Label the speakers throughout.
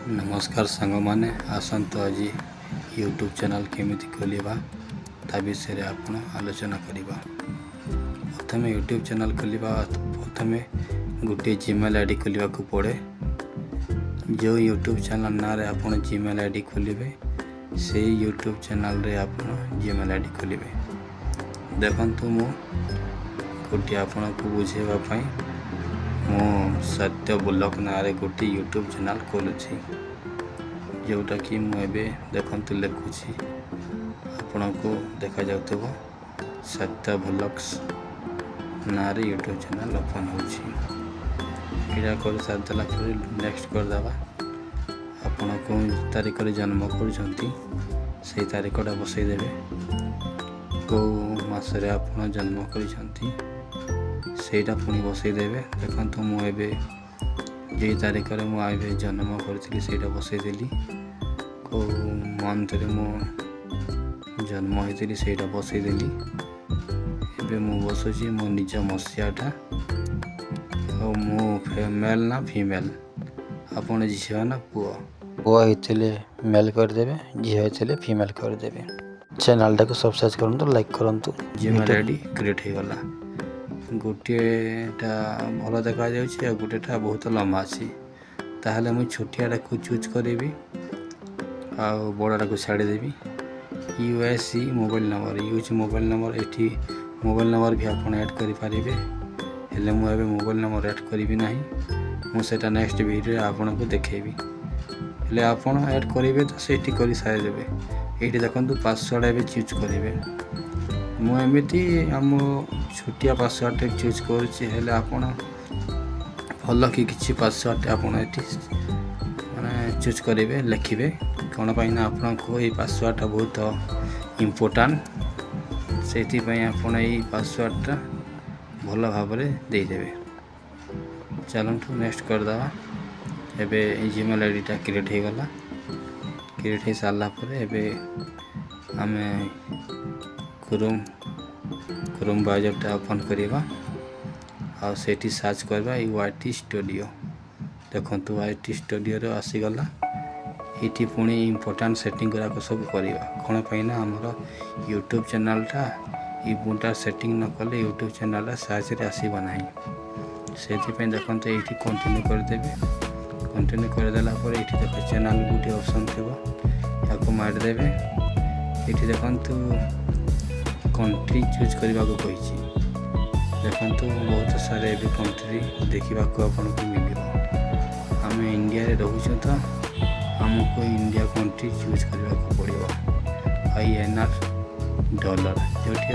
Speaker 1: नमस्कार सांग मैंने आसतु आज यूट्यूब चैनल केमिति खोलिबा ता विषय आपण आलोचना करिबा। प्रथमे यूट्यूब चैनल खोलिबा प्रथमे गोटे जीमेल आईडी खोलिबा को पड़े। जो यूट्यूब चैनल ना रे आपण जीमेल आईडी खोलिबे से यूट्यूब चैनल रे आपण जीमेल आईडी खोलिबे। देखंतु मु गोटे आपण को बुझेबा पई मो सत्य ब्लॉग ना रे गोटे यूट्यूब चैनल खोलुछि जोटा कि मुझे देखते लिखुची आपण को देखा जाउथबो सत्य ब्लॉग्स ना रे यूट्यूब चैनल ओपन होछि। एटा कर सारदेला पर नेक्स्ट कर दबा। आपण को तारीख रे जन्म करछंती से तारीखटा बसई देबे। को मास रे आपण जन्म करछंती सेटा पुणी बसई देबे। देखंतु मु एबे जे तारीख रे मु आबे जन्म करथिली सेटा बसई देली। को मंथ रे मु जन्म होइतिली सेटा बसई देली। एबे मु बसुची मो निज मसियाटा और मु मेल ना फीमेल आपण झिया ना पुआ पुआ होइतिले मेल कर देबे, झिया होइतिले फीमेल कर देबे। चैनल टाको सब्सक्राइब करंतु, लाइक करंतु। जीमेल आईडी क्रिएट हो गला। गोटेटा भल देखा जाउछि आ गोटेटा बहुत लंबा अछि। ताहले मु छोटियाटा को चूज करेबी आ बड़ाटा को छाड़ी देबी। USC mobile number use mobile number एठी मोबाइल नंबर भी आपण ऐड करि पारिबे। हेले मु एबे मोबाइल नंबर ऐड करिबी नाही। मु सेटा नेक्स्ट वीडियो आपण को देखेबी। हेले आपण ऐड करिबे तो सेठी करि सारि देबे। एठी देखंतु पासवर्ड एबे चूज करिबे। मु एमिति हम छोटिया पासवर्ड चूज करूछि। हेले आपण भल कि किछि पासवर्ड आपण एठी माने चूज करिवे, लिखिबे कोन पाइना आपण को ए पासवर्ड बहुत इम्पोर्टेंट। सेति पई आपण ए पासवर्ड भल भाबरे दे देबे। चलंतु नेक्स्ट कर दवा। एबे जीमेल आईडी टा क्रिएट हो गला। क्रिएट हो साला पर एबे हमें क्रोम ब्राउजर टा ओपन करिबा आ सेठी सर्च करबा यूआईटी स्टूडियो। देखंतु यूआईटी स्टूडियो रे आसी गला। एठी पुणी इम्पोर्टेंट सेटिंग करा को सब करिबा कोन पइना हमर यूट्यूब चैनल टा इम्पोर्टेंट सेटिंग न कले यूट्यूब चैनल रा सर्च रे आसीबा नाही। सेति पे देखंतु एठी कंटिन्यू कर देबे। कंटिन्यू कर देला पर एठी देख चैनल गुटी ऑप्शन थिबो याको मार देबे। एठी देखंतु कंट्री चूज करबा को कहिछि। देखंतु बहुत सारे भी कंट्री देखिबा को आपन को मिलिबो। हम इंडिया रे रहउछु त हमको इंडिया कंट्री चूज करबा को पड़िबो। आईएनआर डॉलर जोठी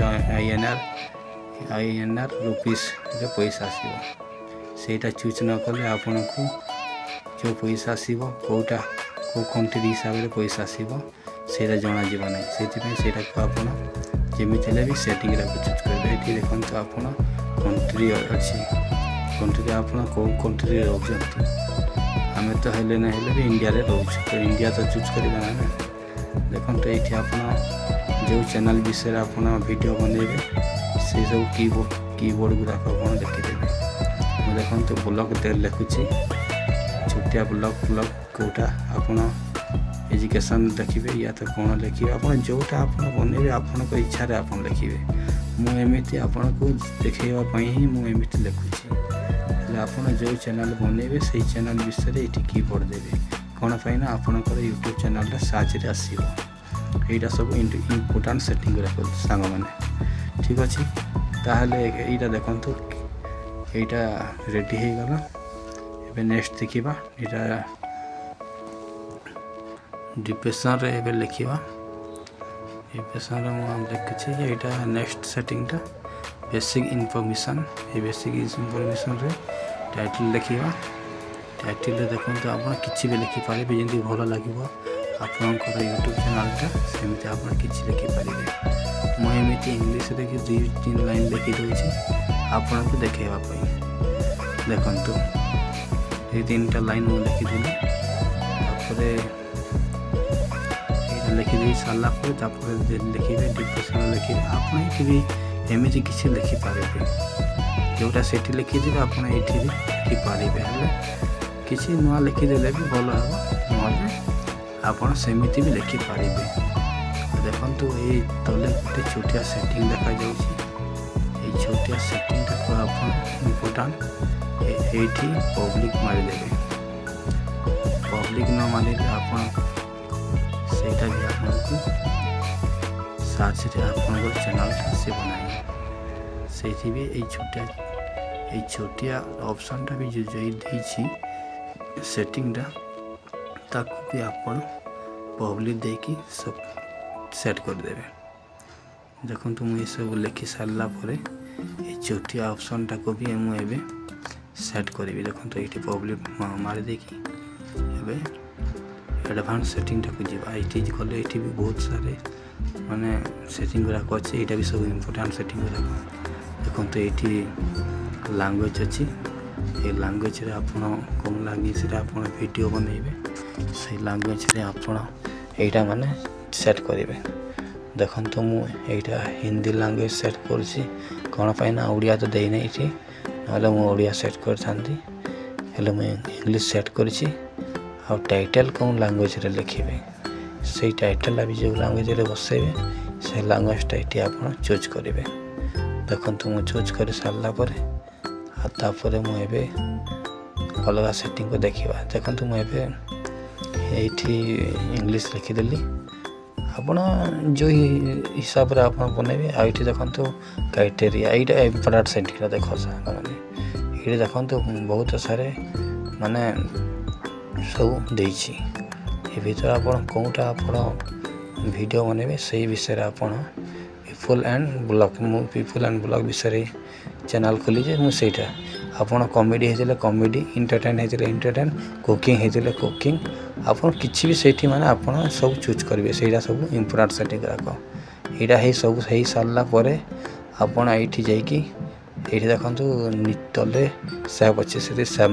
Speaker 1: आईएनआर रुपीस रे पैसा आसीबो। सेटा चूज न करले आपन को जो पैसा आसीबो कोटा को कंट्री हिसाब रे पैसा आसीबो सेटा जणा जीवा नै। सेति पे सेटा को आपन जेमिति ले भी सेटिंग रा चूज करबे। एठी देखंतु आपन कंट्री अछि। कंट्री आपन को कंट्री रे रहउछंती। हमें तो हेले ना हेले भी इंडिया रे रहउछ तो इंडिया तो चूज करबा ना। देखंतु एठी आपन जो चैनल विषय आपन वीडियो बनेबे से सब कीबोर्ड गुरा को आपन देखि देबे। मु देखंतु ब्लॉग दे लिखुछि छोटिया ब्लॉग कोटा आपन एजुकेशन देखिबे या तो कोन लिखिबे। आपन जोटा आपन बनेबे आपन को इच्छा रे आपन लिखिबे। मु एमिति आपन को देखेबा पई ही मु एमिति लिखुछि। ले आपन जो चैनल बनेबे सेही चैनल विषय रे एठी कीबोर्ड देबे कोन पइना आपन को यूट्यूब चैनल रे सर्च रे आसीबो। एटा सब इम्पोर्टेंट सेटिंग रखो सांग माने। ठीक अछि ताहले एटा देखंतु एटा रेडी हे गला। एबे नेक्स्ट देखिबा। एटा डिप्रेशन रे एबे लिखिबा। डिप्रेशन रे हम लिखछि जे एटा नेक्स्ट सेटिंग टा बेसिक इन्फॉर्मेशन। ए बेसिक इन्फॉर्मेशन रे टाइटल लिखिबा। टाइटल रे देखंतु आपण किछि भी लिखि पारिबे जेंति भलो लागिबो आपनकर यूट्यूब चैनल टा सेमिति आपण किछि लिखि पारिबे। मु एमिति इंग्लिश रे कि 2-3 लाइन लिखि दोछि आपण को देखेबा पई। देखंतु ए 3टा लाइन मु लिखि देली। तापरे एटा लिखि देई साला पर तापरे लिखिबे डिप्रेशन लिखिबे। आपण एठी भी एमिति किछि लिखि पारिबे। जोटा सेठी लिखि दिबे आपण एठी भी लिखि पारिबे। हेले किछि नुआ लिखि देले भी भलो हबो। नहले आपण सेमिति भी लिखि पारिबे। देखंतु ए तले गोटे छोटिया सेटिंग देखा जाउछि। ए छोटिया सेटिंग को आपण इम्पोर्टेंट एठी पब्लिक मारि देबे। पब्लिक न मारिले आपण सेटा भी आपनको साथ रे आपनकर चैनल से बनाए सेठी भी ए छोटिया ऑप्शन टा भी जो देछि सेटिंग टा ताकू भी आपण पब्लिक देकी सब सेट कर देबे। देखंतु मु सब लिखि सारला परे ए छोटिया ऑप्शन टा को भी मु एबे सेट करबी। देखंतु एठी पब्लिक मारि देकी एबे एडवांस सेटिंग टा को जीवा। एठी गले एठी भी बहुत सारे माने सेटिंग गुरा को अछि। एटा भी सब इंपोर्टेंट सेटिंग गुरा। देखंतु एठी लैंग्वेज अछि। ए लैंग्वेज रे आपण कोन लैंग्वेज रे आपण वीडियो बनेबे से लैंग्वेज रे आपण एटा माने सेट करिवे। देखंतु मु एटा हिंदी लैंग्वेज सेट करछि कोन पाइना ओडिया तो देइ नै एठी नले मु ओडिया सेट कर थांती हेले मु इंग्लिश सेट करछि। आ टाइटल कोन लैंग्वेज रे लिखिबे से टाइटल भी जो लैंग्वेज रे बसेबे से लैंग्वेज टाइटी आपण चूज करिवे। देखंतु मु चूज कर सारला परे आ तापरे मु एबे अलगा सेटिंग को देखिबा। देखंतु मु एबे एठी इंग्लिश लिखि देली। आपण जो हिसाब रे आपण बनेबे। आ एठी देखंतु क्राइटेरिया एटा इंपोर्टेंट सेटिंग देखो सा माने एठी देखंतु बहुत सारे माने सब देछि। ए भीतर आपण कोटा आपण वीडियो बनेबे सही विषय रे आपण पीपल एंड ब्लॉग विषय चैनल खोली जे मु सेटा आपण कॉमेडी हेतिले कॉमेडी इंटरटेन हेतिले इंटरटेन कुकिंग हेतिले कुकिंग आपण किछि भी सेठी माने आपण सब चूज करबे। सेटा सब इंपोर्टेंट सेटिंग राखो। एटा हे सब सही सारला परे आपण एठी जाई कि एठी देखंतु नितले सेव अछि से सेव